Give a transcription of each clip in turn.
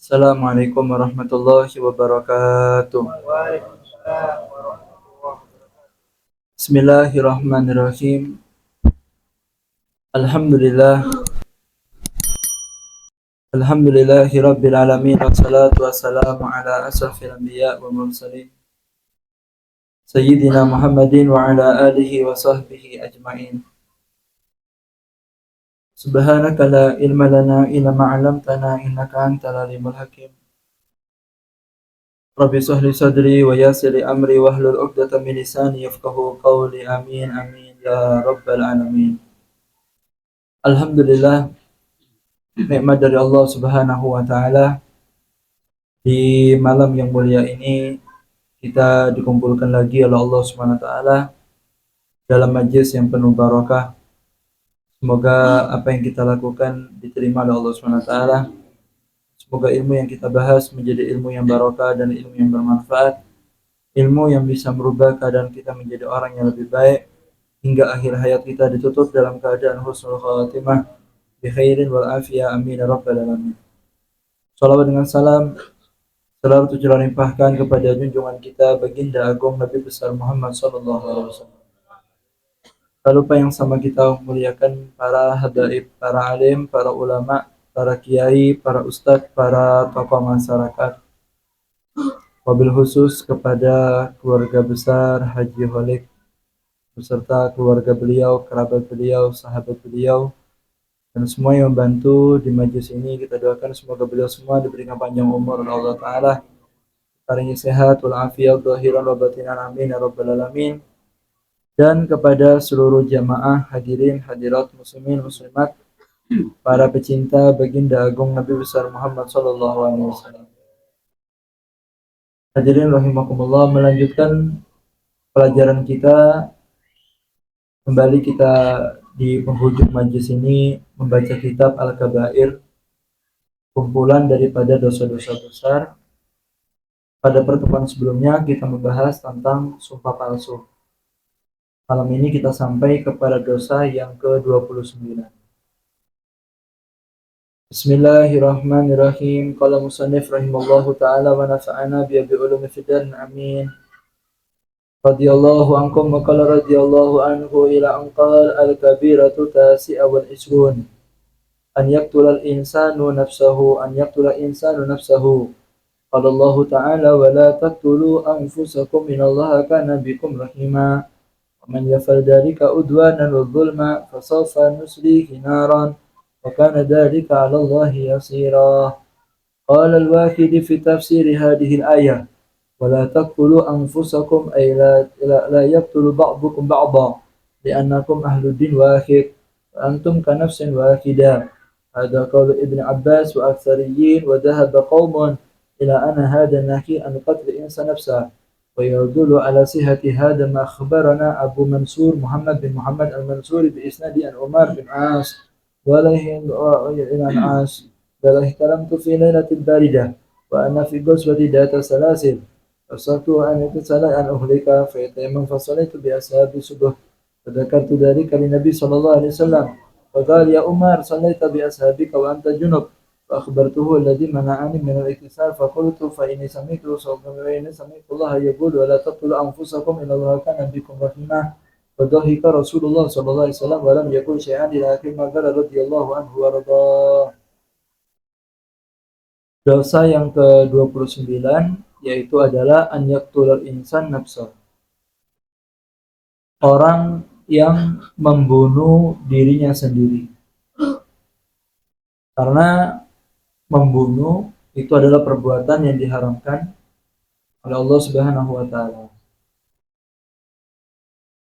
Assalamualaikum warahmatullahi wabarakatuh. Bismillahirrahmanirrahim. Alhamdulillah. Alhamdulillahi rabbil alamin. Wassalatu wassalamu ala asrafil anbiya wa mursalin Sayyidina Muhammadin wa ala alihi wa sahbihi ajma'in. Subhanaka la ilma lana illa ma 'allamtana innaka antal alimul hakim. Rabbi shrah li sadri wa yassir li amri wahlul 'uqdatam min lisani yafqahu qawli. Amin amin ya rabbal alamin. Alhamdulillah, nikmat dari Allah Subhanahu wa taala, di malam yang mulia ini kita dikumpulkan lagi oleh Allah Subhanahu wa taala dalam majlis yang penuh barakah. Semoga apa yang kita lakukan diterima oleh Allah Subhanahu wa taala. Semoga ilmu yang kita bahas menjadi ilmu yang barakah dan ilmu yang bermanfaat, ilmu yang bisa merubah keadaan kita menjadi orang yang lebih baik hingga akhir hayat kita ditutup dalam keadaan husnul khatimah bi khairin wal afiyah. Amin ya rabbal alamin. Salawat dengan salam selalu tercurah limpahkan kepada junjungan kita baginda agung Nabi besar Muhammad sallallahu alaihi wasallam. Tak lupa yang sama kita muliakan para hadaib, para alim, para ulama, para kiai, para ustadz, para tokoh masyarakat. Wabil khusus kepada keluarga besar Haji Holik beserta keluarga beliau, kerabat beliau, sahabat beliau, dan semua yang membantu di majlis ini. Kita doakan semoga beliau semua diberikan panjang umur oleh Allah Ta'ala, paringi sehat walafiat zahiran wa batinan, amin ya rabbal alamin. Dan kepada seluruh jamaah hadirin hadirat muslimin muslimat, para pecinta baginda agung Nabi besar Muhammad sallallahu alaihi wasallam. Hadirin rahimakumullah, melanjutkan pelajaran kita. Kembali kita di penghujung majlis ini membaca kitab Al-Kabair, kumpulan daripada dosa-dosa besar. Pada pertemuan sebelumnya kita membahas tentang sumpah palsu. Malam ini kita sampai kepada dosa yang ke-29. Bismillahirrahmanirrahim. Qala musannif rahimallahu ta'ala wa nafa'ana bi ulumi fid amin. Radiyallahu ankum wa qala radiyallahu anhu ila an qala al-kabiratu tasi'a wal isrun an yaqtulal insanu nafsahu qala Allah ta'ala wa la taqtulu anfusakum innallaha kana bikum rahima wa man yaf'al dhalika udwanan wa dhulma fasawfa nuslihi naran wa kana dhalika 'ala Allah yasira. Qala al-Waqidi fi tafsir hadhihi al-ayah ولا تقتلوا أنفسكم أي لا يقتل بعضكم بعضا لأنكم أهل الدين واحد وأنتم كنفس واحدة. هذا قول ابن عباس وأكثريين. وذهب قوم إلى أن هذا النهي عن قتل الإنسان نفسه ويدل على صحة هذا ما أخبرنا أبو منصور محمد بن محمد المنصوري بإسناد عن عمر بن عاص وله احتلمت في ليلة باردة وأنا في غزوة ذات سلاسل فصرت أن يتسلى أن أهلك فيتيمم فصليت بأصحاب الصبح فذكرت ذلك للنبي صلى الله عليه وسلم فقال يا عمر صليت بأصحابك وأنت جنب فأخبرته الذي منعني من الاغتسال فقلت فإني سمعت الله يقول ولا تقتلوا أنفسكم إن الله كان بكم رحيما فضحك رسول الله صلى الله عليه وسلم ولم يقل شيئا إلى آخر ما قال رضي الله عنه وارضاه. Dosa yang ke-29 yaitu adalah an yaqtulal insan nafsah. Orang yang membunuh dirinya sendiri. Karena membunuh itu adalah perbuatan yang diharamkan oleh Allah Subhanahu wa taala.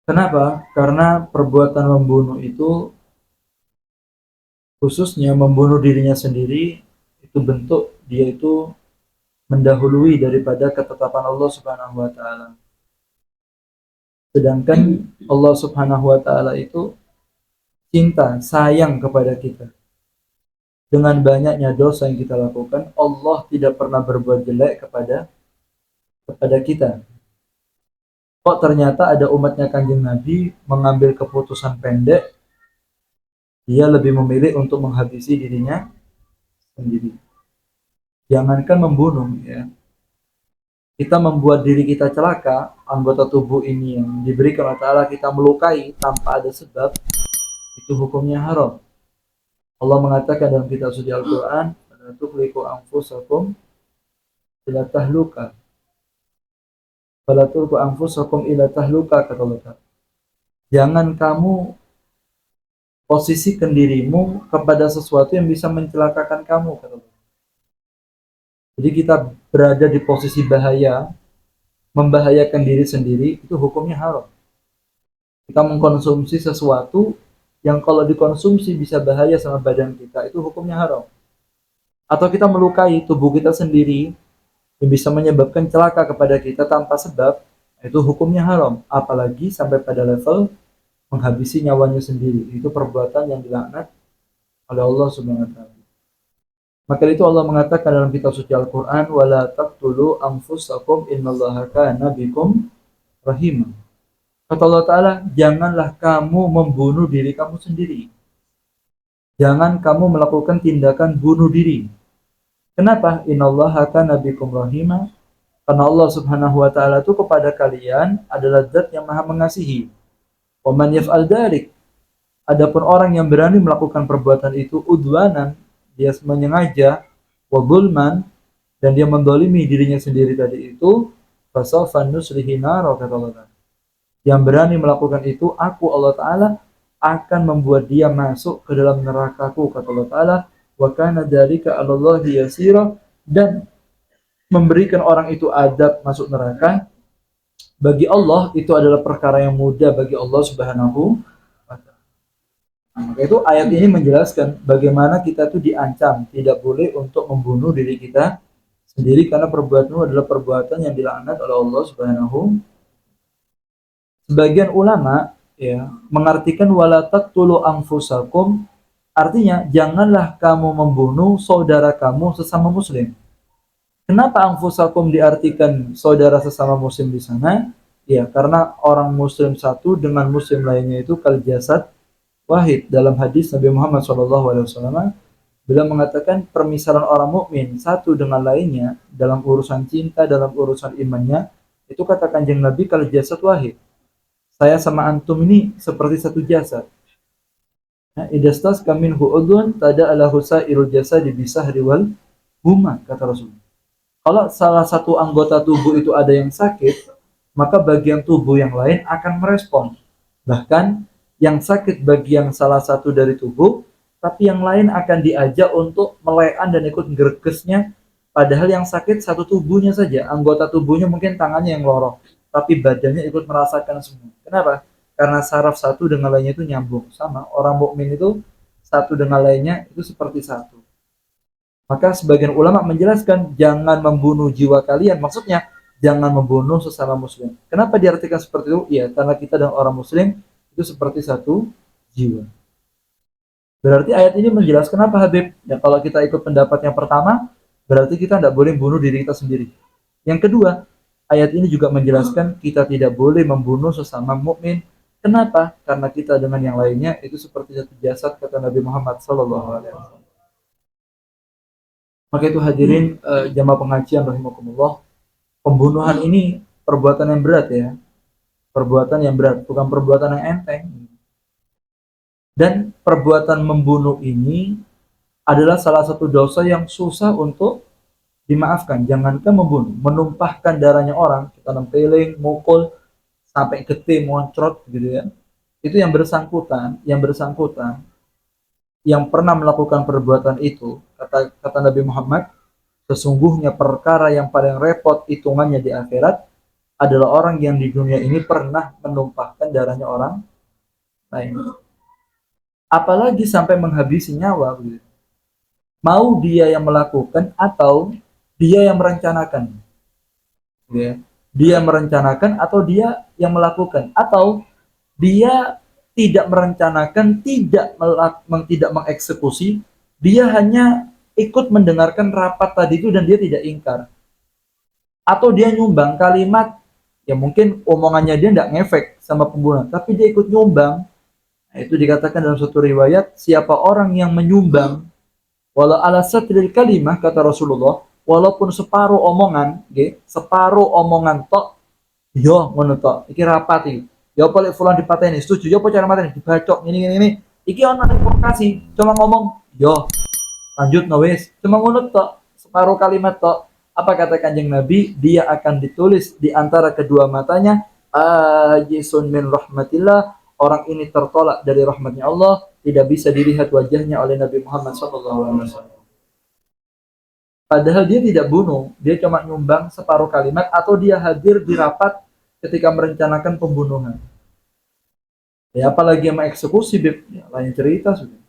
Kenapa? Karena perbuatan membunuh itu, khususnya membunuh dirinya sendiri, itu bentuk dia itu mendahului daripada ketetapan Allah Subhanahu wa taala. Sedangkan Allah Subhanahu wa taala itu cinta, sayang kepada kita. Dengan banyaknya dosa yang kita lakukan, Allah tidak pernah berbuat jelek kepada kita. Kok ternyata ada umatnya Kanjeng Nabi mengambil keputusan pendek, dia lebih memilih untuk menghabisi dirinya sendiri. Jangankan membunuh ya. Kita membuat diri kita celaka, anggota tubuh ini yang diberikan oleh Ta'ala kita melukai tanpa ada sebab, itu hukumnya haram. Allah mengatakan dalam kitab suci Al-Quran, "La tuhliku anfusakum ila tahluka." "Fala tulqu anfusakum ila tahluka," kata Allah. Jangan kamu posisikan dirimu kepada sesuatu yang bisa mencelakakan kamu, kata Allah. Jadi kita berada di posisi bahaya, membahayakan diri sendiri, itu hukumnya haram. Kita mengkonsumsi sesuatu yang kalau dikonsumsi bisa bahaya sama badan kita, itu hukumnya haram. Atau kita melukai tubuh kita sendiri yang bisa menyebabkan celaka kepada kita tanpa sebab, itu hukumnya haram. Apalagi sampai pada level menghabisi nyawanya sendiri. Itu perbuatan yang dilaknat oleh Allah Subhanahu wa taala. Maka itu Allah mengatakan dalam kitab suci Al-Qur'an, "Wala taqtulu anfusakum innallaha kana bikum rahim." Kata Allah Ta'ala, janganlah kamu membunuh diri kamu sendiri. Jangan kamu melakukan tindakan bunuh diri. Kenapa? Innallaha kana bikum rahima. Karena Allah Subhanahu wa taala itu kepada kalian adalah zat yang Maha mengasihi. Wa man yaf'al dzalik. Adapun orang yang berani melakukan perbuatan itu udwanan, dia menyengaja, wa zulman, dan dia mendolimi dirinya sendiri tadi itu, fasawfa nuslihi nar, kata Allah. Yang berani melakukan itu, aku Allah Ta'ala akan membuat dia masuk ke dalam nerakaku, kata Allah Ta'ala. Wa kana dzalika 'alallahi yasira, dan memberikan orang itu adab masuk neraka bagi Allah itu adalah perkara yang mudah bagi Allah Subhanahu wa taala. Maka itu ayat ini menjelaskan bagaimana kita itu diancam tidak boleh untuk membunuh diri kita sendiri karena perbuatan itu adalah perbuatan yang dilaknat oleh Allah Subhanahu. Sebagian ulama ya mengartikan wala taqtulu anfusakum, artinya janganlah kamu membunuh saudara kamu sesama muslim. Kenapa anfusakum diartikan saudara sesama muslim di sana? Ya, karena orang muslim satu dengan muslim lainnya itu kal jasad wahid. Dalam hadis Nabi Muhammad SAW, beliau mengatakan permisalan orang mukmin satu dengan lainnya dalam urusan cinta, dalam urusan imannya, itu kata Kanjeng Nabi kal jasad wahid. Saya sama antum ini seperti satu jasad. Nah, idastas kamin hu'udun tada ala husairul jasad bisahri wal huma, kata Rasul. Kalau salah satu anggota tubuh itu ada yang sakit, maka bagian tubuh yang lain akan merespon. Bahkan yang sakit bagian salah satu dari tubuh, tapi yang lain akan diajak untuk melekan dan ikut gregesnya. Padahal yang sakit satu tubuhnya saja, anggota tubuhnya mungkin tangannya yang lorong, tapi badannya ikut merasakan semua. Kenapa? Karena saraf satu dengan lainnya itu nyambung. Sama, orang mukmin itu satu dengan lainnya itu seperti satu. Maka sebagian ulama menjelaskan jangan membunuh jiwa kalian, maksudnya jangan membunuh sesama muslim. Kenapa diartikan seperti itu? Ya, karena kita dan orang muslim itu seperti satu jiwa. Berarti ayat ini menjelaskan apa, Habib? Ya, kalau kita ikut pendapat yang pertama, berarti kita tidak boleh bunuh diri kita sendiri. Yang kedua, ayat ini juga menjelaskan kita tidak boleh membunuh sesama mukmin. Kenapa? Karena kita dengan yang lainnya itu seperti satu jasad, kata Nabi Muhammad SAW. Maka itu hadirin jamaah pengajian rahimakumullah, pembunuhan ini perbuatan yang berat ya. Perbuatan yang berat, bukan perbuatan yang enteng. Dan perbuatan membunuh ini adalah salah satu dosa yang susah untuk dimaafkan. Jangankan membunuh, menumpahkan darahnya orang, kita nempeling, mukul sampai getih, moncrot gitu ya. Itu yang bersangkutan yang pernah melakukan perbuatan itu, kata Nabi Muhammad, sesungguhnya perkara yang paling repot hitungannya di akhirat adalah orang yang di dunia ini pernah menumpahkan darahnya orang lain. Apalagi sampai menghabisi nyawa. Mau dia yang melakukan atau dia yang merencanakan. Dia merencanakan atau dia yang melakukan. Atau dia tidak merencanakan, tidak mengeksekusi, dia hanya ikut mendengarkan rapat tadi itu dan dia tidak ingkar. Atau dia nyumbang kalimat, ya mungkin omongannya dia tidak ngefek sama pembunuh, tapi dia ikut nyumbang. Nah, itu dikatakan dalam suatu riwayat, siapa orang yang menyumbang, walau ala satril kalimah, kata Rasulullah, walaupun separuh omongan, nggih, separuh omongan tok, yo ngono tok. Iki rapat iki. Ya apa lek fulan dipateni, setuju ya apa cara mateni dibacok ngene. Iki ana provokasi, cuma ngomong, yo lanjut no wis. Cuma ngono tok, separuh kalimat tok. Apa kata Kanjeng Nabi? Dia akan ditulis di antara kedua matanya, ajisun min rahmatillah, orang ini tertolak dari rahmatnya Allah, tidak bisa dilihat wajahnya oleh Nabi Muhammad SAW. Padahal dia tidak bunuh, dia cuma nyumbang separuh kalimat atau dia hadir di rapat ketika merencanakan pembunuhan. Ya apalagi yang mengeksekusi, ya, lain cerita sudah.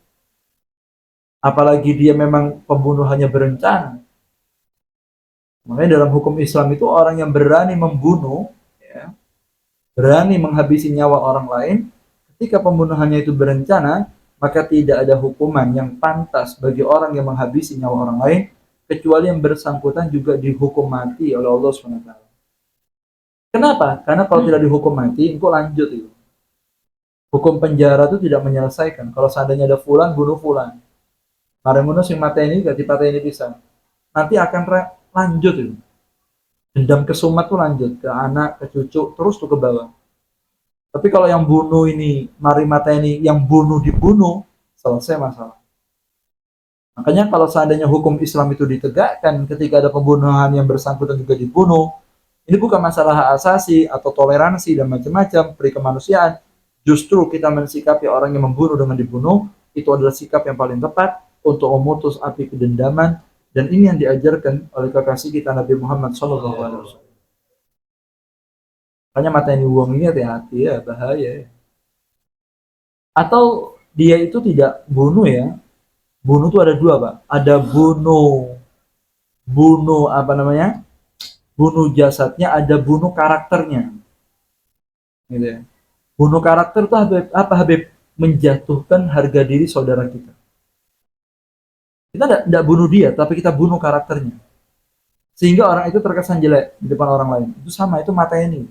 Apalagi dia memang pembunuhannya berencana. Makanya dalam hukum Islam itu orang yang berani membunuh, ya, berani menghabisi nyawa orang lain, ketika pembunuhannya itu berencana, maka tidak ada hukuman yang pantas bagi orang yang menghabisi nyawa orang lain, kecuali yang bersangkutan juga dihukum mati oleh Allah SWT. Kenapa? Karena kalau tidak dihukum mati, engkau lanjut itu. Hukum penjara itu tidak menyelesaikan. Kalau seandainya ada fulan, bunuh fulan. Marang sing mata ini gak dipateni bisa. Nanti akan lanjut itu. Dendam kesumat tuh lanjut ke anak, ke cucu, terus tuh ke bawah. Tapi kalau yang bunuh ini, mari mata ini, yang bunuh dibunuh, selesai masalah. Makanya kalau seandainya hukum Islam itu ditegakkan ketika ada pembunuhan yang bersangkutan juga dibunuh, ini bukan masalah hak asasi atau toleransi dan macam-macam peri kemanusiaan. Justru kita mensikapi orang yang membunuh dengan dibunuh, itu adalah sikap yang paling tepat untuk memutus api kedendaman, dan ini yang diajarkan oleh kekasih kita Nabi Muhammad SAW. Makanya mata ini uang ini hati-hati ya, bahaya. Atau dia itu tidak bunuh ya. Bunuh itu ada dua, Pak. Ada bunuh apa namanya? Bunuh jasadnya, ada bunuh karakternya. Gitu ya. Bunuh karakter itu apa Habib? Menjatuhkan harga diri saudara kita. Kita tidak bunuh dia, tapi kita bunuh karakternya. Sehingga orang itu terkesan jelek di depan orang lain. Itu sama, itu mata ini.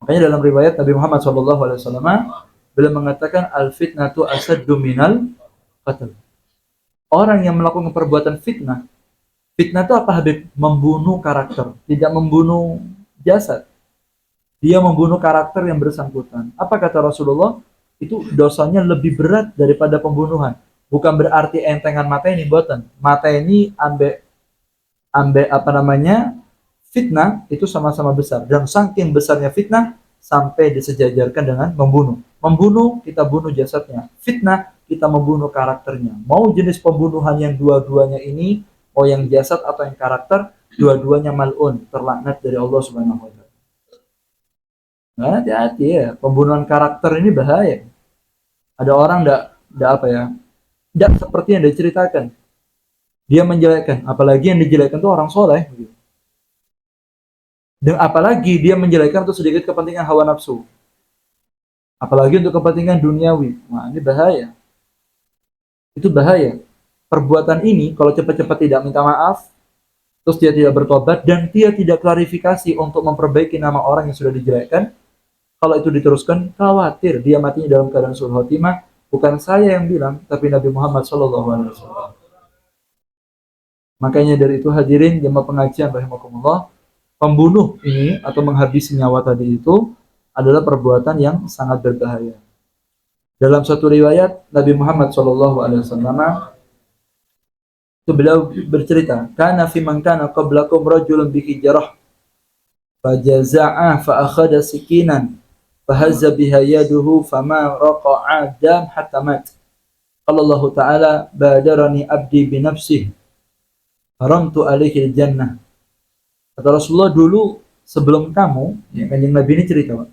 Makanya dalam riwayat Nabi Muhammad SAW, beliau mengatakan al-fitnatu asaddu minal qatl. Orang yang melakukan perbuatan fitnah, fitnah itu apa Habib? Membunuh karakter, tidak membunuh jasad. Dia membunuh karakter yang bersangkutan. Apa kata Rasulullah? Itu dosanya lebih berat daripada pembunuhan. Bukan berarti entengan mata ini boten. Mata ini ambek apa namanya? Fitnah itu sama-sama besar. Dan saking besarnya fitnah sampai disejajarkan dengan membunuh. Membunuh, kita bunuh jasadnya. Fitnah, kita membunuh karakternya. Mau jenis pembunuhan yang dua-duanya ini, mau yang jasad atau yang karakter, dua-duanya mal'un, terlaknat dari Allah Subhanahu wa taala. Nah, hati-hati ya, pembunuhan karakter ini bahaya. Ada orang enggak apa ya? Enggak seperti yang diceritakan. Dia menjelekkan, apalagi yang dijelekkan itu orang soleh gitu. Dan apalagi dia menjelekkan untuk sedikit kepentingan hawa nafsu. Apalagi untuk kepentingan duniawi. Wah, ini bahaya. Itu bahaya. Perbuatan ini kalau cepat-cepat tidak minta maaf, terus dia tidak bertobat dan dia tidak klarifikasi untuk memperbaiki nama orang yang sudah dijelekkan, kalau itu diteruskan, khawatir dia matinya dalam keadaan su'ul khotimah. Bukan saya yang bilang, tapi Nabi Muhammad SAW. Makanya dari itu hadirin jemaah pengajian rahimakumullah, pembunuh ini atau menghabisi nyawa tadi itu adalah perbuatan yang sangat berbahaya. Dalam satu riwayat Nabi Muhammad SAW itu beliau bercerita, kana fi man kana qablakum rajulun bihi jarah fajaza'a fa akhadha sikinan fahazza biha yaduhu fama raqa'a dam hatta mat. Qala Allah Ta'ala badarani abdi bi nafsihi haramtu alaihi jannah. Kata Rasulullah, dulu sebelum kamu, ya Kanjeng Nabi ini cerita, Pak,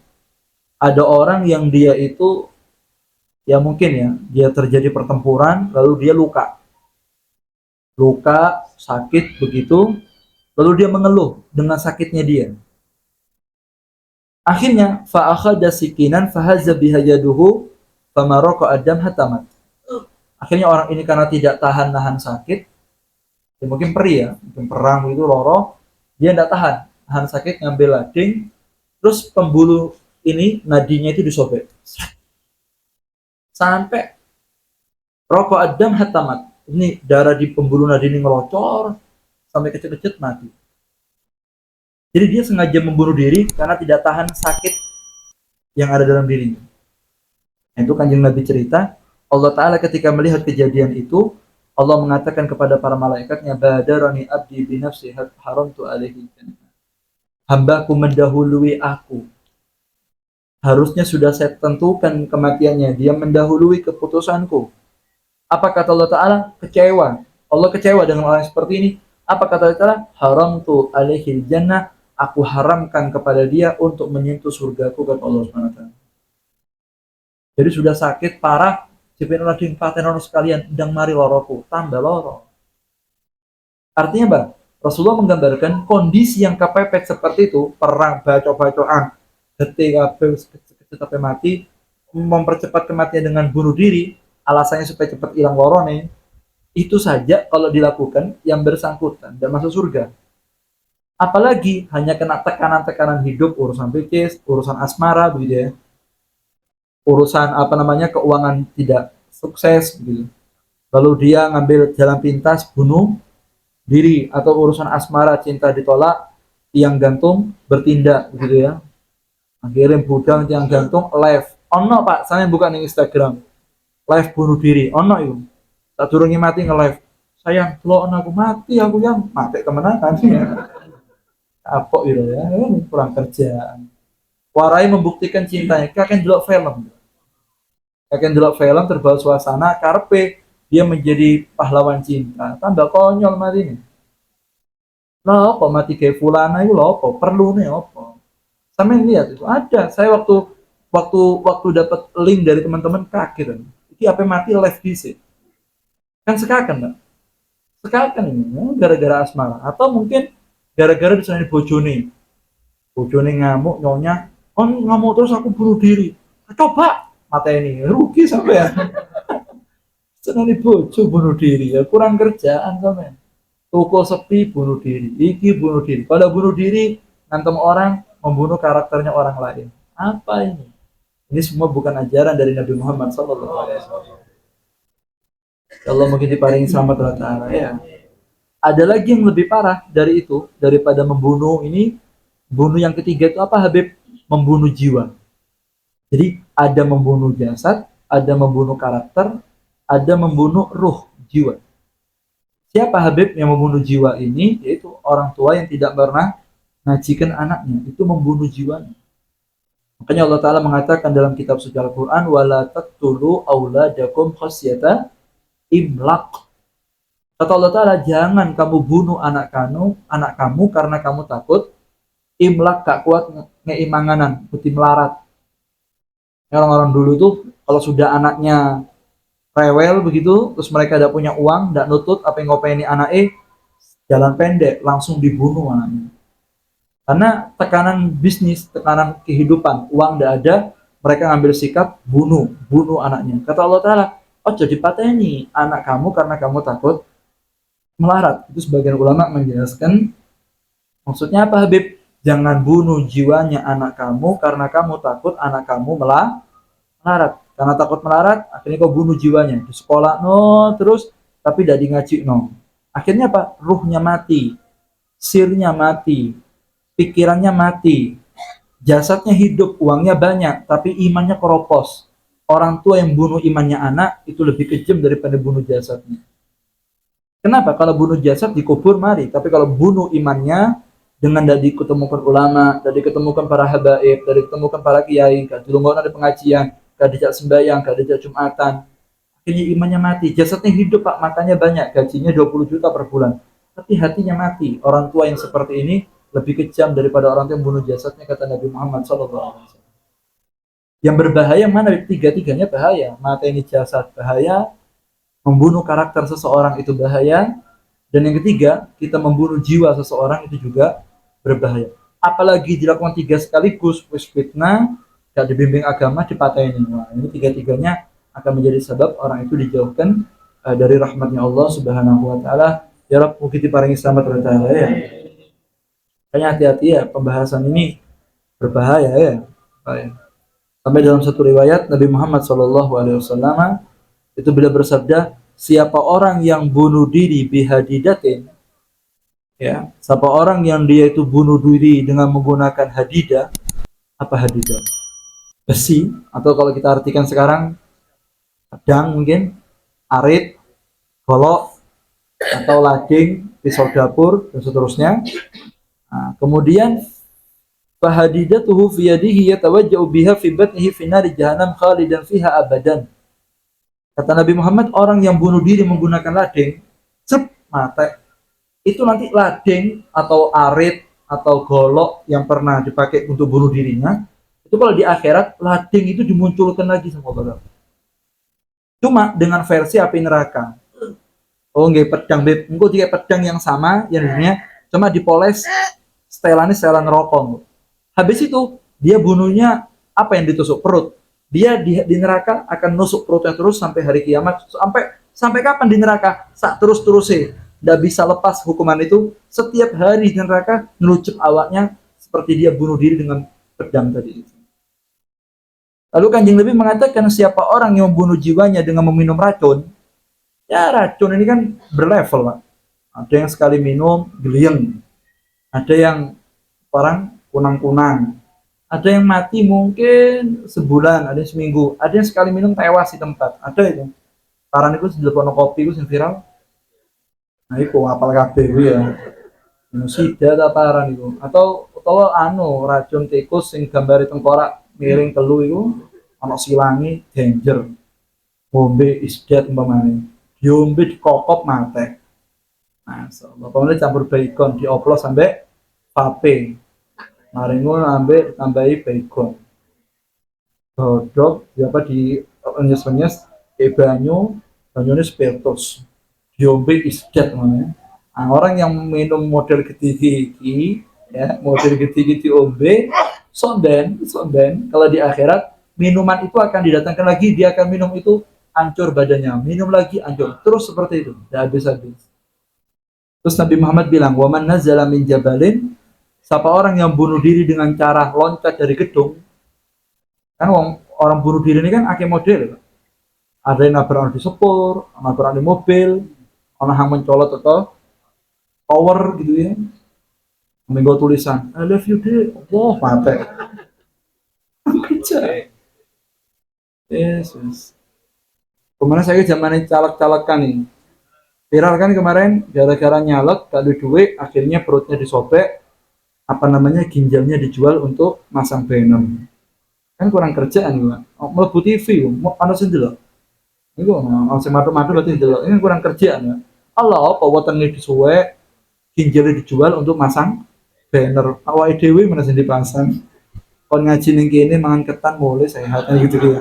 ada orang yang dia itu ya mungkin ya, dia terjadi pertempuran lalu dia luka, sakit begitu, lalu dia mengeluh dengan sakitnya dia. Akhirnya fa akhadha sikinan fahazza biha yaduhu fama raqa adam hatamat. Akhirnya orang ini karena tidak tahan nahan sakit, ya mungkin perih ya, mungkin perang itu loro, dia tidak tahan sakit, ngambil lading, terus pembuluh ini nadinya itu disobek sampai rokok adam hatamat. Ini darah di pembuluh nadi ini ngelocor sampai kecut-kecut mati. Jadi dia sengaja membunuh diri karena tidak tahan sakit yang ada dalam dirinya. Itu Kanjeng Nabi cerita, Allah Ta'ala ketika melihat kejadian itu, Allah mengatakan kepada para malaikatnya, badarani abdi binafsi haramtu alaihi jannah. Hambaku mendahului aku. Harusnya sudah saya tentukan kematiannya. Dia mendahului keputusanku. Apa kata Allah Ta'ala? Kecewa. Allah kecewa dengan orang seperti ini. Apa kata Allah Ta'ala? Haramtu alaihi jannah. Aku haramkan kepada dia untuk menyentuh surgaku, kata Allah SWT. Jadi sudah sakit parah, jepin lading patenono sekalian, ndang mari loroku, tambah loro. Artinya apa? Rasulullah menggambarkan kondisi yang kepepet seperti itu, perang, bacok-bacokan, ketika sampai mati, mempercepat kematian dengan bunuh diri, alasannya supaya cepat hilang lorone, itu saja kalau dilakukan yang bersangkutan dan masuk surga. Apalagi hanya kena tekanan-tekanan hidup, urusan bisnis, urusan asmara, begitu ya. Urusan keuangan tidak sukses, begitu. Lalu dia ngambil jalan pintas, bunuh diri, atau urusan asmara, cinta ditolak, tiang gantung bertindak, begitu ya. Akhirnya budal tiang gantung live. Ono Pak, saya buka nih Instagram. Live bunuh diri, ono itu. Tak durungi mati nge-live. Sayang, lo aku mati, aku yang mati kemenangan ya. Apa gitu ya, kurang kerjaan. Warai membuktikan cintanya, kakek delok film. Kakek delok film terbawa suasana, karpe dia menjadi pahlawan cinta. Tambah konyol mati ini. Lah apa mati kayak fulana itu lo apa? Perlu nih apa? Sampai lihat itu ada. Saya waktu dapat link dari teman-teman kaget. Ini apa mati live DC. Kan sekakan, Mbak. Sekakan ini gara-gara asmara atau mungkin gara-gara disana bojone ngamuk nyonya, ngamuk terus aku bunuh diri. Coba mata ini rugi sampai ya. Senani bojo bunuh diri ya kurang kerjaan sampai. Toko sepi bunuh diri, iki bunuh diri. Kalau bunuh diri ngantem orang, membunuh karakternya orang lain. Apa ini? Ini semua bukan ajaran dari Nabi Muhammad SAW. Allah mungkin diparingi selamat rata ya. Ada lagi yang lebih parah dari itu, daripada membunuh ini, bunuh yang ketiga itu apa Habib? Membunuh jiwa. Jadi ada membunuh jasad, ada membunuh karakter, ada membunuh ruh, jiwa. Siapa Habib yang membunuh jiwa ini? Yaitu orang tua yang tidak pernah ngajikan anaknya, itu membunuh jiwanya. Makanya Allah Ta'ala mengatakan dalam kitab suci Al-Quran, وَلَا تَقْتُلُوا أَوْلَادَكُمْ خَشْيَةَ إِمْلَاقٍ. Kata Allah Ta'ala, jangan kamu bunuh anak kamu karena kamu takut imlak, gak kuat ngeimanganan, putih melarat. Orang-orang dulu itu kalau sudah anaknya rewel begitu, terus mereka tidak punya uang, tidak nutut apa yang ngopeni anaknya, jalan pendek, langsung dibunuh anaknya. Karena tekanan bisnis, tekanan kehidupan, uang tidak ada, mereka ngambil sikap bunuh anaknya. Kata Allah Ta'ala, oh jadi pateni anak kamu karena kamu takut melarat. Itu sebagian ulama menjelaskan maksudnya apa Habib? Jangan bunuh jiwanya anak kamu karena kamu takut anak kamu melarat. Karena takut melarat, akhirnya kau bunuh jiwanya. Di sekolah no terus tapi tidak di ngaji no. Akhirnya apa? Ruhnya mati, sirnya mati, pikirannya mati, jasadnya hidup, uangnya banyak, tapi imannya keropos. Orang tua yang bunuh imannya anak itu lebih kejam daripada bunuh jasadnya. Kenapa? Kalau bunuh jasad dikubur mari, tapi kalau bunuh imannya dengan tidak diketemukan ulama, tidak diketemukan para habaib, tidak diketemukan para kiai, tidak dilunggukan ada pengajian, tidak dijak sembahyang, tidak dijak jumatan, akhirnya imannya mati. Jasadnya hidup Pak, makannya banyak, gajinya 20 juta per bulan, tapi hatinya mati. Orang tua yang seperti ini lebih kejam daripada orang tua yang bunuh jasadnya, kata Nabi Muhammad SAW. Yang berbahaya mana? Tiga-tiganya bahaya. Mata ini jasad bahaya, membunuh karakter seseorang itu bahaya, dan yang ketiga, kita membunuh jiwa seseorang itu juga berbahaya. Apalagi dilakukan tiga sekaligus, fitnah, gak dibimbing agama, dipatahin. Nah, ini tiga-tiganya akan menjadi sebab orang itu dijauhkan dari rahmatnya Allah Subhanahu wa Ta'ala. Ya Rabb, mungkin diparingi selamat wa ta'ala ya. Kayaknya hati-hati ya, pembahasan ini berbahaya ya. Sampai dalam satu riwayat Nabi Muhammad SAW itu beliau bersabda, siapa orang yang bunuh diri bihadidatin, Ya, siapa orang yang dia itu bunuh diri dengan menggunakan hadidah, apa hadidah? Besi, atau kalau kita artikan sekarang pedang mungkin, arit, golok, atau lading, pisau dapur dan seterusnya. Nah, kemudian fahadidatuhu fi yadihi yatawajja'u biha fi batnihi fi nari jahannam khalidan fiha abadan. Kata Nabi Muhammad, orang yang bunuh diri menggunakan lading, cep, mati. Itu nanti lading atau arit atau golok yang pernah dipakai untuk bunuh dirinya, itu kalau di akhirat lading itu dimunculkan lagi sama Allah. Cuma dengan versi api neraka. Oh, nggak pedang beb, engko tiga pedang yang sama yang dunia, cuma dipoles setelannya setelan rokok. Habis itu dia bunuhnya apa yang ditusuk perut. Dia di neraka akan nusuk perutnya terus sampai hari kiamat. Sampai kapan di neraka? Sak terus-terusnya. Tidak bisa lepas hukuman itu. Setiap hari di neraka nelucup awaknya seperti dia bunuh diri dengan pedang tadi itu. Lalu Kanjeng Nabi mengatakan siapa orang yang membunuh jiwanya dengan meminum racun, ya racun ini kan berlevel lah. Ada yang sekali minum geliang, ada yang orang kunang-kunang, ada yang mati mungkin sebulan, ada yang seminggu, ada yang sekali minum tewas di tempat, ada itu. Paran itu di depan kopi itu yang viral. Nah itu apal kabeh ya. Sida ta paran itu. Atau racun tikus sing gambari tengkorak miring telu itu ana silangi danger. Ngombe is dead umpamane. Diombe dikokop mate. Nah, so, bapaknya campur bacon dioplos sampai pape. Mari ngono ambek tambahi bacon. Godok apa di nyes-nyes ke banyune spiritus. Diombe is dead namanya. Nah, orang yang minum model ketiga ya, model ketiga diombe, sonden, kalau di akhirat minuman itu akan didatangkan lagi, dia akan minum itu hancur badannya, minum lagi hancur, terus seperti itu, tidak habis-habis. Terus Nabi Muhammad bilang, "Waman nazala min jabalin", siapa orang yang bunuh diri dengan cara loncat dari gedung, kan orang bunuh diri ini kan akhir model, ada yang nabrak orang di sepur, nabrak di mobil, orang yang mencolot atau power gitu ya, menggo tulisan I love you deh, wah mati. Yesus. Kemarin saya zaman caleg-calekan nih, viral kan kemarin gara-gara nyalek gak ada duit, akhirnya perutnya disobek, apa namanya ginjalnya dijual untuk masang venom. Kan kurang kerjaan juga. Melebu TV, mau panas sendiri loh. Itu masih madu-madu berarti dulu. Ini kurang kerjaan ya. Allah, apa wetenge disuwek, ginjalnya dijual untuk masang banner. Awal dewi mana sih dipasang. Kon ngaji ning kene mangan ketan boleh sehatnya gitu ya.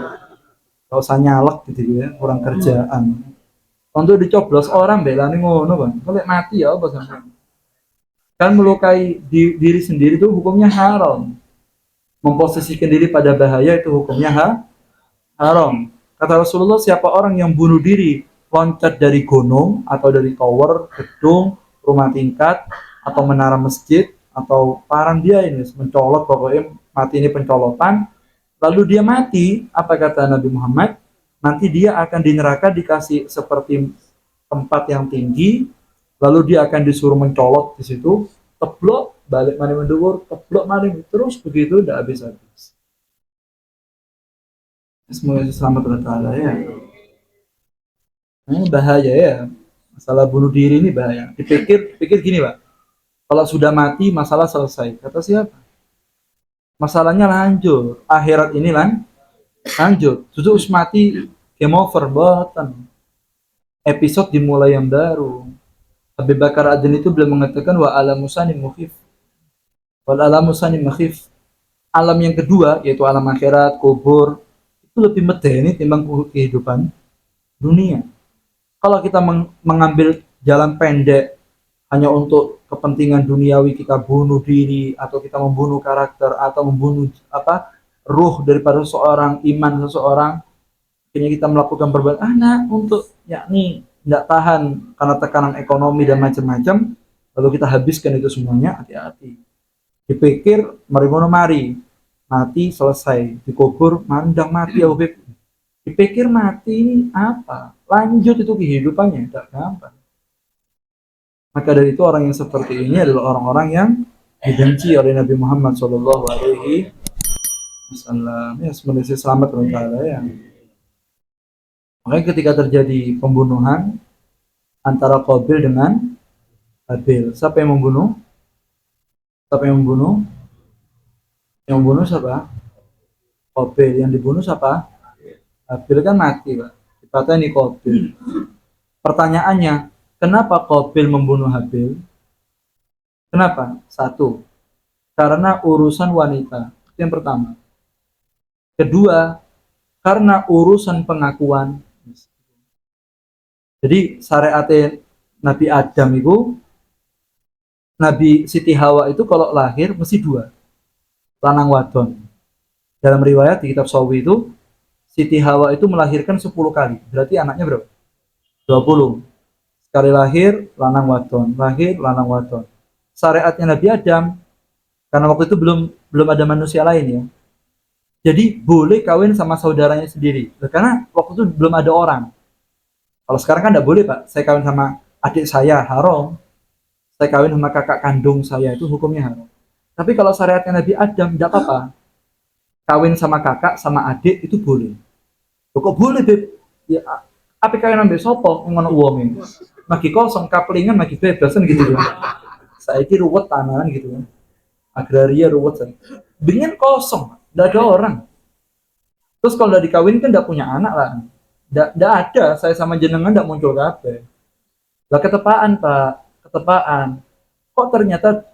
Gak usah nyalek gitu ya, kurang kerjaan. Untuk dicoblos orang belani ngono bang. Kalau mati ya apa sampai. Kan melukai diri sendiri itu hukumnya haram. Memposisikan diri pada bahaya itu hukumnya haram. Kata Rasulullah, siapa orang yang bunuh diri loncat dari gunung atau dari tower, gedung, rumah tingkat, atau menara masjid, atau parang dia ini mencolot, pokoknya mati ini pencolotan, lalu dia mati, apa kata Nabi Muhammad? Nanti dia akan di neraka dikasih seperti tempat yang tinggi, lalu dia akan disuruh mencolot di situ, teblok, balik mana mendukur, teblok mana, terus begitu, tidak habis-habis. Semoga selamat Allah ya. Ini bahaya ya. Masalah bunuh diri ini bahaya. Dipikir gini Pak. Kalau sudah mati masalah selesai. Kata siapa? Masalahnya lanjut. Akhirat ini lanjut. Sudah mati game over boten. Episode dimulai yang baru. Abu Bakar Adin itu beliau mengatakan wa alamusani mukhif. Wal alamusani mukhif. Alam yang kedua yaitu alam akhirat, kubur itu lebih medeni timbang kehidupan dunia. Kalau kita mengambil jalan pendek hanya untuk kepentingan duniawi, kita bunuh diri atau kita membunuh karakter atau membunuh ruh daripada seseorang, iman seseorang, akhirnya kita melakukan perbuatan untuk yakni tidak tahan karena tekanan ekonomi dan macam-macam, lalu kita habiskan itu semuanya, hati-hati. Dipikir mari mati selesai, dikubur mandang mati ya dipikir mati ini apa? Lanjut itu kehidupannya, tidak gampang. Maka dari itu orang yang seperti ini adalah orang-orang yang dibenci oleh Nabi Muhammad Shallallahu Alaihi Wasallam. Ya, sebenarnya selamat taala ya. Makanya ketika terjadi pembunuhan antara Qabil dengan Habil, siapa yang membunuh? Siapa yang membunuh? Yang membunuh siapa? Qabil. Yang dibunuh siapa? Habil kan mati, Pak. Dipateni Qabil. Pertanyaannya, kenapa Qabil membunuh Habil? Kenapa? Satu, karena urusan wanita. Itu yang pertama. Kedua, karena urusan pengakuan. Jadi syariat Nabi Adam itu, Nabi Siti Hawa itu kalau lahir mesti dua, lanang wadon. Dalam riwayat di kitab Sawi itu, Siti Hawa itu melahirkan 10 kali. Berarti anaknya berapa? 20. Sekali lahir, lanang wadon. Lahir, lanang wadon. Syariatnya Nabi Adam, karena waktu itu belum ada manusia lain ya. Jadi boleh kawin sama saudaranya sendiri. Karena waktu itu belum ada orang. Kalau sekarang kan tidak boleh, Pak. Saya kawin sama adik saya, haram. Saya kawin sama kakak kandung saya, itu hukumnya haram. Tapi kalau syariatnya Nabi Adam, tidak apa-apa. Kawin sama kakak, sama adik, itu boleh. Kok boleh, Beb? Ya, apa kawin ambil sopo, ngono uangnya. Magi kosong, kaplingan, magi bebasan gitu ya. Saya kira ruwet tanahan gitu ya. Agraria ruwet. Bingin kosong, tidak ada orang. Terus kalau udah dikawin kan tidak punya anak lah. Tidak ada, saya sama jenengan tidak muncul kabeh. Lah ketepaan, Pak, ketepaan. Kok ternyata,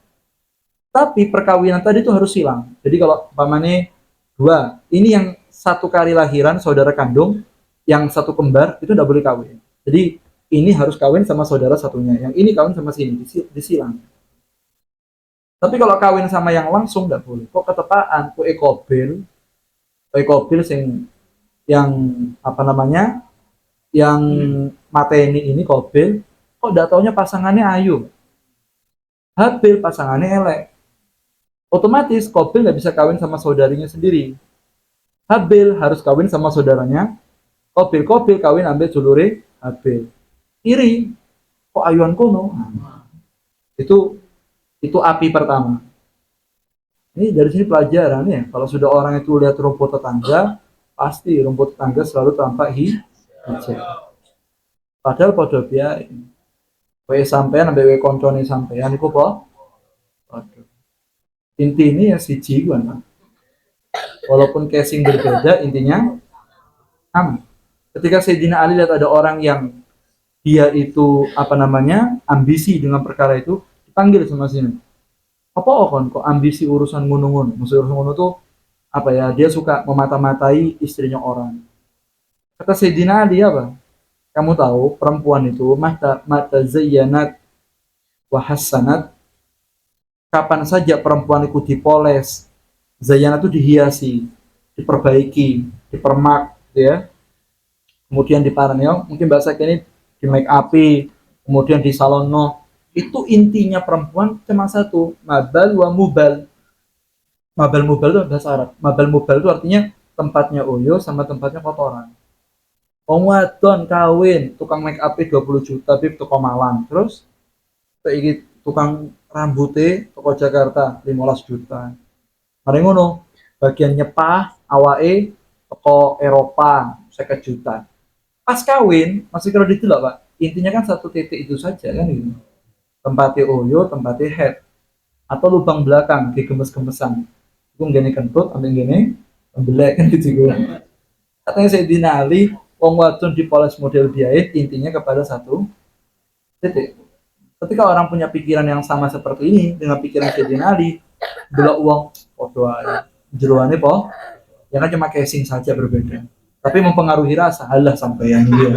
tapi perkawinan tadi itu harus hilang. Jadi kalau pamannya dua, ini yang satu kali lahiran saudara kandung, yang satu kembar itu tidak boleh kawin. Jadi ini harus kawin sama saudara satunya, yang ini kawin sama sini, disilang. Tapi kalau kawin sama yang langsung tidak boleh. Kok ketepaan, kok Kobil yang apa namanya, yang mateni ini Kobil, kok tidak taunya pasangannya ayu, Habil pasangannya elek. Otomatis Kobil nggak bisa kawin sama saudarinya sendiri. Habil harus kawin sama saudaranya Kobil kawin ambil julure Habil. Iri, kok ayuan kono? Itu api pertama. Ini dari sini pelajaran ya. Kalau sudah orang itu lihat rumput tetangga, pasti rumput tetangga selalu tampak hijau. Padahal pada biaya wae sampean ambek wae koncone sampean iku apa? Intinya ya siji kan. Walaupun casing berbeda, intinya sama. Ketika Sayyidina Ali lihat ada orang yang dia itu apa namanya ambisi dengan perkara itu, dipanggil sama sini. Apa kok ambisi urusan ngunungun? Maksud urusan ngunung tuh apa ya? Dia suka memata-matai istrinya orang. Kata Sayyidina Ali apa? Kamu tahu perempuan itu mata zayyanat wa hasanat, kapan saja perempuan itu dipoles, zayyanat itu dihiasi, diperbaiki, dipermak, ya. Kemudian diparanyo, mungkin bahasa ini di make up, kemudian di salonno. Itu intinya perempuan cuma satu, mabal wa mubal. Mabal mubal itu bahasa Arab. Mabal mubal itu artinya tempatnya oyo sama tempatnya kotoran. Wong wadon kawin tukang make up 20 juta bib toko Malang. Terus iki tukang rambutnya toko Jakarta 15 juta. Mari ngono, bagian nyepah awake toko Eropa 50 juta. Pas kawin masih kredit lah, Pak. Intinya kan satu titik itu saja kan gitu. Tempatnya oyo, tempatnya head atau lubang belakang di gemes-gemesan. Itu ngene kentut, ambil ngene, belek kan gitu. Katanya Sayyidina Ali, wong wadon dipoles model biaya, intinya kepada satu titik. Ketika orang punya pikiran yang sama seperti ini dengan pikiran Sayyidina Ali, belok uang podo ae. Jeroane po, ya kan cuma casing saja berbeda. Tapi mempengaruhi rasa, halah sampeyan dia.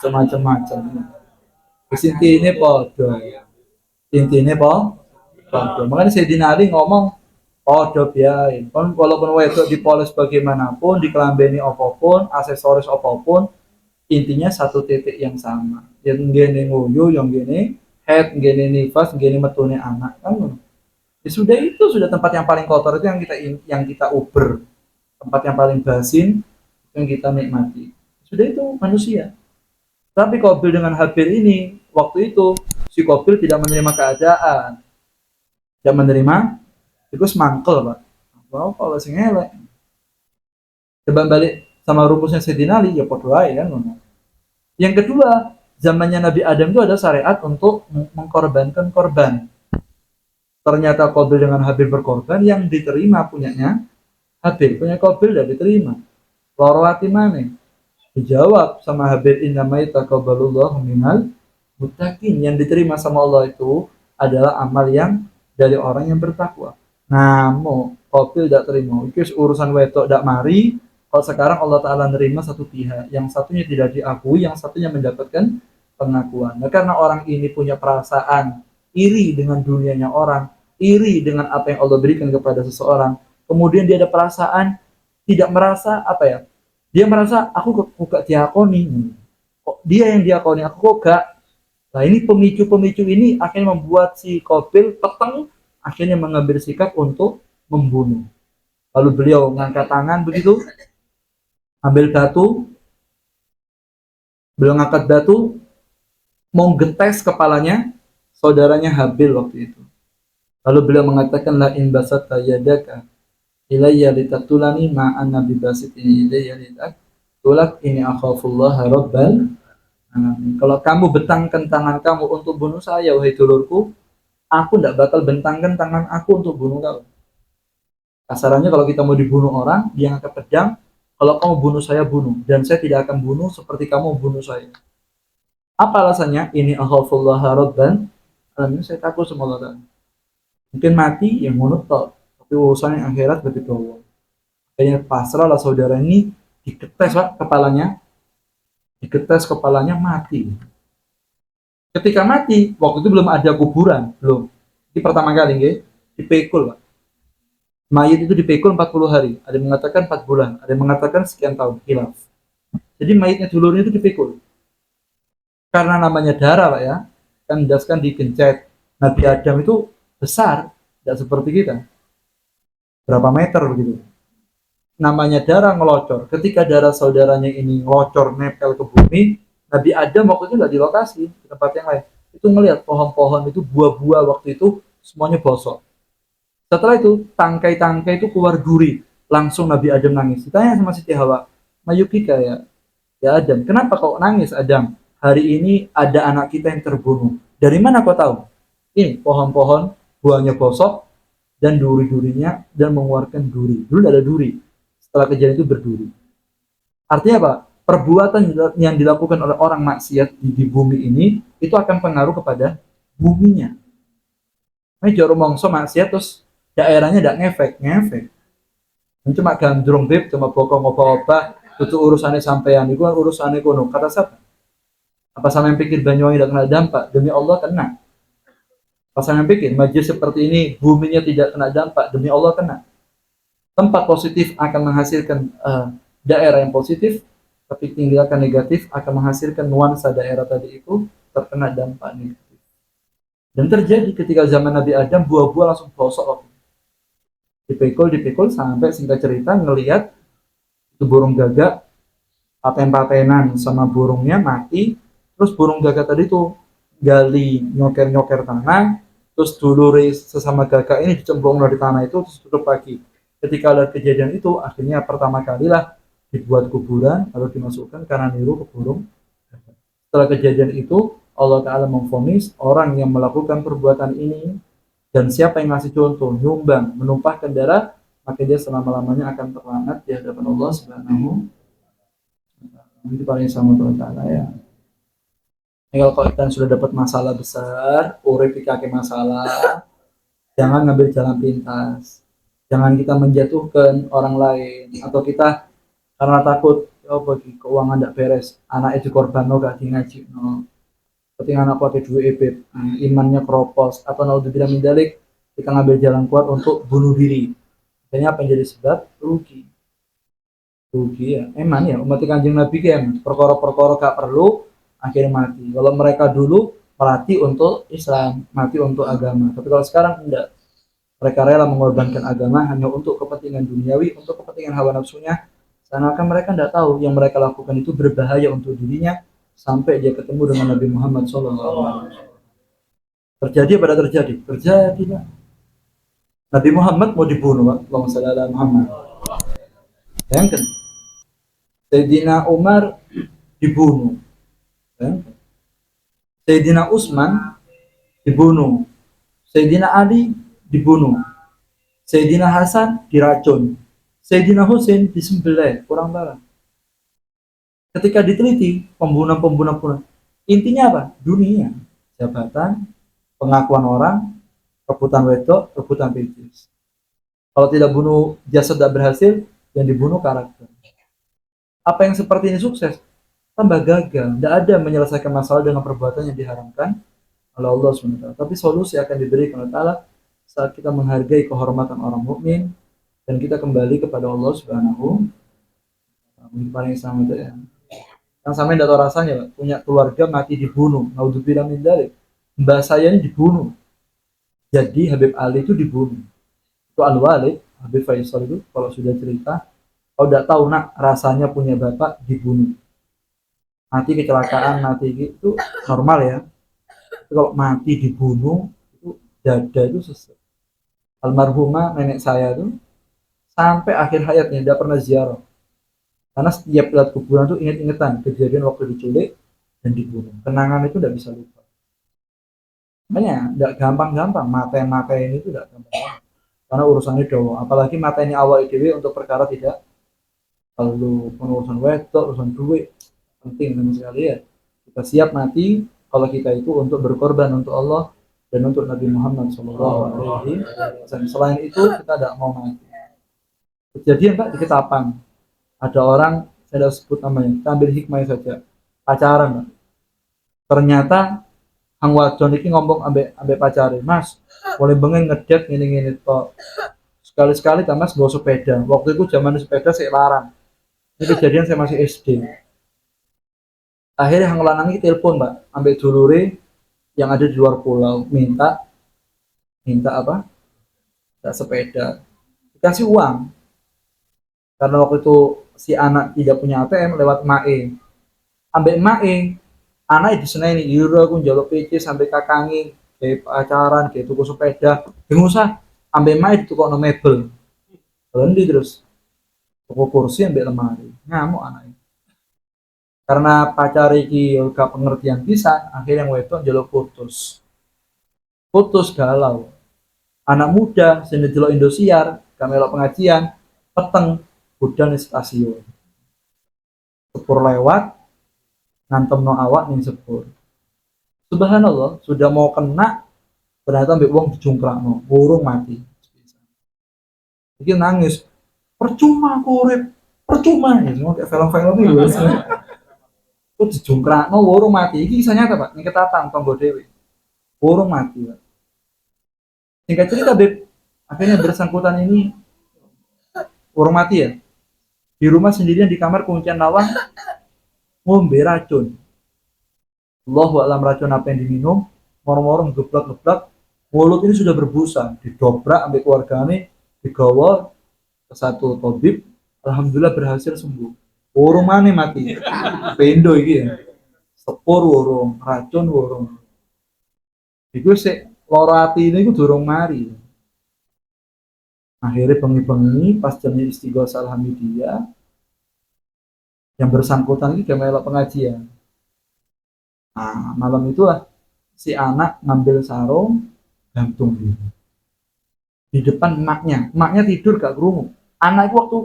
Macam-macam. Intinya podo. Intinya podo. Makanya Sayyidina Ali ngomong podo biarin. Walaupun wedok dipoles bagaimanapun, dikelambeni apapun, aksesoris apapun, intinya satu titik yang sama. Yang gini nguyu, yang gini head, gini nifas, gini metune anak kan. Ya sudah, itu sudah tempat yang paling kotor, itu yang kita uber. Tempat yang paling basin yang kita nikmati. Sudah, itu manusia. Tapi Qabil dengan Habil ini waktu itu Si Qabil tidak menerima keadaan, tidak menerima, itu semangkel Pak. Kalau sing elek. Coba balik sama rumusnya Sayyidina Ali, ya podo ae kan. Yang kedua, zamannya Nabi Adam itu ada syariat untuk mengkorbankan korban. Ternyata Qabil dengan Habil berkorban, yang diterima punyanya Habil, punya Qabil tidak diterima. Loro hati mana? Dijawab sama Habil, innama yataqabbalullahu minal muttaqin. Yang diterima sama Allah itu adalah amal yang dari orang yang bertakwa. Namun Qabil tidak terima. Itu urusan wedok tidak mari. Kalau sekarang Allah Ta'ala nerima satu pihak, yang satunya tidak diakui, yang satunya mendapatkan pengakuan. Nah, karena orang ini punya perasaan iri dengan dunianya orang, iri dengan apa yang Allah berikan kepada seseorang, kemudian dia ada perasaan tidak merasa apa ya, dia merasa aku kok gak diakoni, kok dia yang diakoni, aku kok gak. Nah, ini pemicu-pemicu ini akhirnya membuat si Qabil peteng, akhirnya mengambil sikap untuk membunuh. Lalu beliau mengangkat tangan begitu, ambil batu, beliau ngangkat batu, mau getes kepalanya saudaranya Habil waktu itu. Lalu beliau mengatakan, la in basatta yadaka ilayya litatulani ma'an nabi basit ini ilayya litatulak ini akhafullaha rabbal alamin. Kalau kamu bentangkan tangan kamu untuk bunuh saya, wahai dulurku, aku tidak bakal bentangkan tangan aku untuk bunuh kamu. Kasarannya kalau kita mau dibunuh orang, dia angkat pedang, kalau kamu bunuh saya, bunuh. Dan saya tidak akan bunuh seperti kamu bunuh saya. Apa alasannya? Ini akhafullaha rabbal alamin, saya takut sama Allah. Mungkin mati yang menurut tapi urusan yang akhirat begitu Allah. Kayaknya pasrah lah saudara ini, diketes Pak kepalanya, diketes kepalanya, mati. Ketika mati, waktu itu belum ada kuburan, belum. Ini pertama kali nggih, dipikul Pak. Mayit itu dipikul 40 hari, ada yang mengatakan 4 bulan, ada yang mengatakan sekian tahun, khilaf. Jadi mayitnya dulurnya itu dipikul. Karena namanya darah Pak ya, kan jelaskan digencet. Nabi Adam itu besar, tidak seperti kita. Berapa meter begitu. Namanya darah ngelocor. Ketika darah saudaranya ini ngelocor nempel ke bumi, Nabi Adam waktu itu nggak di lokasi, di tempat yang lain. Itu ngelihat pohon-pohon itu, buah-buah waktu itu semuanya bosok. Setelah itu tangkai-tangkai itu keluar duri. Langsung Nabi Adam nangis. Ditanya sama Siti Hawa, Mayukika ya Adam, kenapa kau nangis Adam? Hari ini ada anak kita yang terbunuh. Dari mana kau tahu? Ini pohon-pohon buahnya bosok dan duri-durinya dan mengeluarkan duri. Dulu ada duri. Setelah kejadian itu berduri. Artinya apa? Perbuatan yang dilakukan oleh orang maksiat di bumi ini itu akan pengaruh kepada buminya. Ini jarum mongso maksiat terus daerahnya tidak ngefek. Cuma gandrung bib, cuma bokong oba-oba, itu urusannya sampean, itu urusannya kono. Kata siapa? Apa sama yang pikir Banyuwangi tidak kena dampak? Demi Allah kena. Apa sama yang pikir majlis seperti ini buminya tidak kena dampak? Demi Allah kena. Tempat positif akan menghasilkan daerah yang positif, tapi tinggalkan negatif akan menghasilkan nuansa daerah tadi itu terkena dampak negatif. Dan terjadi ketika zaman Nabi Adam, buah-buah langsung bosok. Dipikul sampai singkat cerita ngelihat itu burung gagak paten-patenan sama burungnya mati. Terus burung gagak tadi tuh gali nyoker tanah, terus dulure sesama gagak ini dicemplung di tanah itu, terus tutup lagi. Ketika ada kejadian itu, akhirnya pertama kalilah dibuat kuburan, lalu dimasukkan karena niru ke burung. Setelah kejadian itu, Allah Ta'ala memvonis orang yang melakukan perbuatan ini, dan siapa yang ngasih contoh, nyumbang, menumpahkan darah, maka dia selama-lamanya akan terlaknat di hadapan Allah Subhanahu wa Ta'ala. Itu paling sama Allah Ta'ala ya. Kalau kalian sudah dapat masalah besar, urip dikaki masalah, jangan ngambil jalan pintas. Jangan kita menjatuhkan orang lain, atau kita karena takut bagi keuangan tidak beres, anak itu korban gak di ngaji ketika anak pakai duit ebet, imannya keropos, atau naudzubillah min dzalik, kita ngambil jalan kuat untuk bunuh diri. Akhirnya apa yang jadi sebab? Rugi ya. Emang ya umat Kanjeng Nabi kan perkara-perkara gak perlu akhirnya mati. Kalau mereka dulu mati untuk Islam, mati untuk agama. Tapi kalau sekarang enggak. Mereka rela mengorbankan agama hanya untuk kepentingan duniawi, untuk kepentingan hawa nafsunya. Seakan mereka tidak tahu yang mereka lakukan itu berbahaya untuk dirinya sampai dia ketemu dengan Nabi Muhammad SAW. Terjadi pada terjadi. Terjadi, Pak. Nabi Muhammad mau dibunuh, Pak. Allahumma shalli ala Muhammad. Bayangkan. Sayyidina Umar dibunuh. Bayangkan. Sayyidina Utsman dibunuh. Sayyidina Ali dibunuh. Sayyidina Hasan diracun. Sayyidina Husain disembelih, kurang parah. Ketika diteliti pembunuhan, intinya apa? Dunia, jabatan, pengakuan orang, rebutan wedok, rebutan bisnis. Kalau tidak bunuh jasad tidak berhasil, yang dibunuh karakter. Apa yang seperti ini sukses? Tambah gagal. Tidak ada menyelesaikan masalah dengan perbuatan yang diharamkan oleh Allah SWT. Tapi solusi akan diberikan oleh Allah saat kita menghargai kehormatan orang mukmin dan kita kembali kepada Allah Subhanahu paling sama itu ya. Yang sampai tidak tahu rasanya, Pak, punya keluarga mati dibunuh. Naudzubillah min dzalik. Mbak saya ini dibunuh. Jadi Habib Ali itu dibunuh. Itu Al-Walid, Habib Faisal itu kalau sudah cerita, kalau tidak tahu nak rasanya punya bapak dibunuh. Mati kecelakaan, mati itu normal ya. Tapi kalau mati dibunuh itu dada itu sesek. Almarhumah nenek saya itu sampai akhir hayatnya tidak pernah ziarah. Karena setiap lihat kuburan itu ingat-ingatan kejadian waktu diculik dan dibunuh. Kenangan itu tidak bisa lupa. Makanya tidak gampang-gampang mata ini itu tidak gampang. Karena urusannya dawa. Apalagi mata ini awal IDW untuk perkara tidak perlu urusan wedok, urusan duit. Penting sama sekali ya. Kita siap mati kalau kita itu untuk berkorban untuk Allah dan untuk Nabi Muhammad SAW. Selain itu kita tidak mau mati. Kejadian Pak di Ketapang, ada orang, saya sudah sebut namanya, kita ambil hikmah saja, pacaran Pak. Ternyata Hang Wadon ini ngomong ambek pacare, Mas, boleh bengen ngedet ngene-ngene tok. Sekali-sekali Mas bawa sepeda. Waktu itu zaman sepeda saya larang. Ini kejadian saya masih SD. Akhirnya Hang lanang ini telepon Pak, ambek dulure yang ada di luar pulau, minta apa? Minta sepeda. Dikasih uang. Karena waktu itu si anak tidak punya ATM lewat Mae. Ambek Mae, anak diseneni yura aku njaluk PC sampai kakangi kayak pacaran, kayak tuku sepeda. Yang usah ambek Mae ditukokno mebel. Lendi terus. Tuku kursi ambek lemari. Ngamuk anaknya. Karena pacar iki gak pengertian bisa, akhirnya yang wedok njaluk putus. Putus galau. Anak muda sing delok Indosiar, gak melok pengajian, peteng udan di stasiun. Sepur lewat, ngantem no awak ning sepur. Subhanallah, sudah mau kena, ternyata ambek wong dijungkrakno, urung mati. Iki nangis, percuma aku urip, percuma ya, semua kayak film-film itu. Itu dijungkrakno urung mati. Iki kisah nyata, Pak. Ning Ketapang tonggo dhewe. Urung mati, Pak. Singkat cerita, Beb, akhirnya bersangkutan ini urung mati ya. Di rumah sendirian di kamar kuncian lawang ngombe racun. Allahu a'lam racun apa yang diminum, moro-moro geblak-geblak, mulut ini sudah berbusa, didobrak ambil keluargane, digawa ke satu tabib, alhamdulillah berhasil sembuh. Urung maneh mati. Pendo iki ya. Sepur urung, racun urung. Iku sik lara atine iku durung mari. Akhirnya bengi-bengi pas jamnya istighosa alhamdulillah yang bersangkutan ini dia melok pengajian. Nah, malam itulah si anak ngambil sarung gantung diri di depan emaknya tidur gak kerungu. Anak itu waktu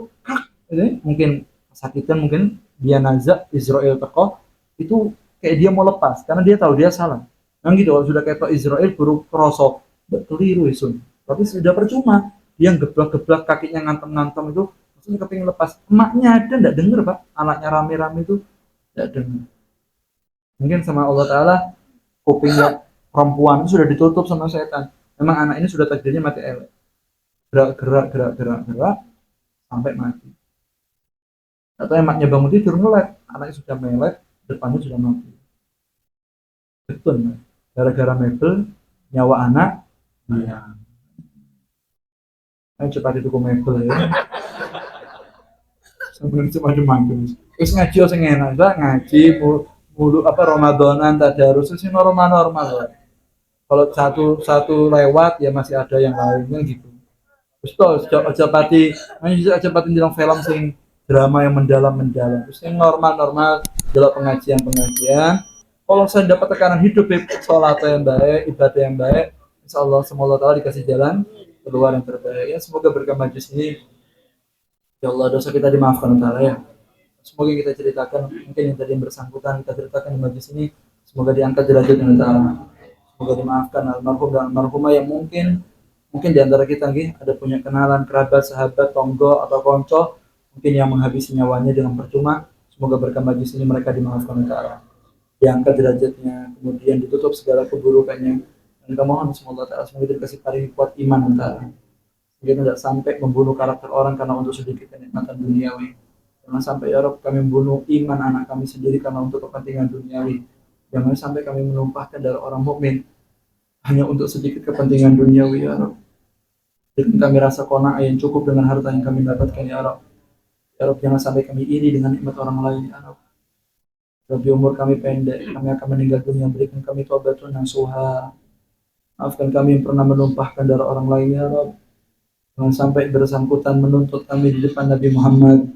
ini mungkin kesakitan, mungkin dia nazak Israel teko itu kayak dia mau lepas karena dia tahu dia salah. Yang gitu kalau sudah kayak Israel baru kerosok keliru isun. Tapi sudah percuma dia geblak-geblak kakinya ngantem-ngantem itu maksudnya kepingin lepas. Emaknya ada nggak denger Pak, anaknya rame-rame itu nggak denger. Mungkin sama Allah Ta'ala kupingnya perempuan itu sudah ditutup sama setan. Memang anak ini sudah takdirnya mati elek. Gerak sampai mati. Atau emaknya bangun tidur melek, anaknya sudah melek, depannya sudah mati. Betul, gara-gara mebel nyawa anak hilang. Ayo cepat itu mebel ya. Sampai cuma demam. Terus ngaji sing enak, ngaji mulu apa Ramadanan tadarus sing normal. Kalau satu satu lewat ya masih ada yang lainnya gitu. Terus tuh aja pati, aja pati dalam film sing drama yang mendalam-mendalam. Terus yang normal-normal dalam pengajian-pengajian. Kalau saya dapat tekanan hidup, sholat yang baik, ibadah yang baik, insya Allah semoga Allah dikasih jalan keluar yang terbaik. Ya semoga berkah majlis ini, ya Allah dosa kita dimaafkan Ta'ala ya. Semoga yang kita ceritakan, mungkin yang tadi yang bersangkutan kita ceritakan di majlis ini, semoga diangkat derajat dengan Ta'ala. Semoga dimaafkan almarhum dan almarhumah yang mungkin di antara kita nih ada punya kenalan, kerabat, sahabat, tonggo atau konco mungkin yang menghabisi nyawanya dengan percuma. Semoga berkah majlis ini mereka dimaafkan oleh Allah, diangkat derajatnya, kemudian ditutup segala keburukannya. Dan kita mohon semoga Allah semoga dikasih paling kuat iman antara. Sehingga tidak sampai membunuh karakter orang karena untuk sedikit kenikmatan duniawi. Jangan sampai ya Rob kami membunuh iman anak kami sendiri karena untuk kepentingan duniawi. Jangan sampai kami menumpahkan darah orang mukmin hanya untuk sedikit kepentingan duniawi ya Rob. Dan kami rasa qanaah yang cukup dengan harta yang kami dapatkan ya Rob. Ya Rob jangan sampai kami iri dengan nikmat orang lain ya Rob. Lebih umur kami pendek, kami akan meninggal dunia, berikan kami taubatun nasuha. Maafkan kami yang pernah menumpahkan darah orang lain ya Rob. Jangan sampai bersangkutan menuntut kami di depan Nabi Muhammad.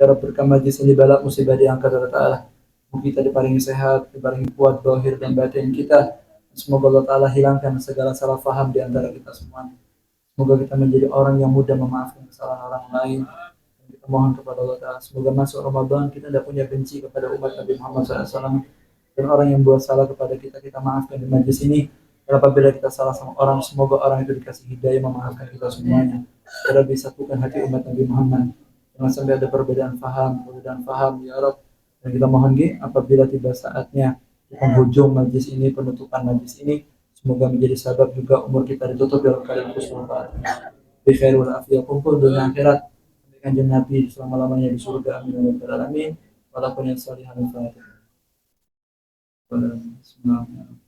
Ya Rob berkah majlis ini bala musibah diangkat oleh Ta'ala. Semoga kita diparingi sehat, diparingi kuat zahir dan batin kita. Semoga Allah Ta'ala hilangkan segala salah faham di antara kita semua. Semoga kita menjadi orang yang mudah memaafkan kesalahan orang lain. Dan kita mohon kepada Allah Ta'ala. Semoga masuk Ramadan kita tidak punya benci kepada umat Nabi Muhammad SAW. Dan orang yang buat salah kepada kita, kita maafkan di majlis ini. Dan apabila kita salah sama orang, semoga orang itu dikasih hidayah memaafkan kita semuanya. Kita bisa satukan hati umat Nabi Muhammad. Jangan sampai ada perbedaan faham, ya Rabb. Dan kita mohon apabila tiba saatnya di penghujung majlis ini, penutupan majlis ini, semoga menjadi sabab juga umur kita ditutup dalam keadaan husnul khatimah. Bi khairul afiyah kumpul dunia akhirat. Kanjeng Nabi selama-lamanya di surga. Amin ya rabbal alamin. Walaupun yang salihah al-fatihah. Bismillahirrahmanirrahim.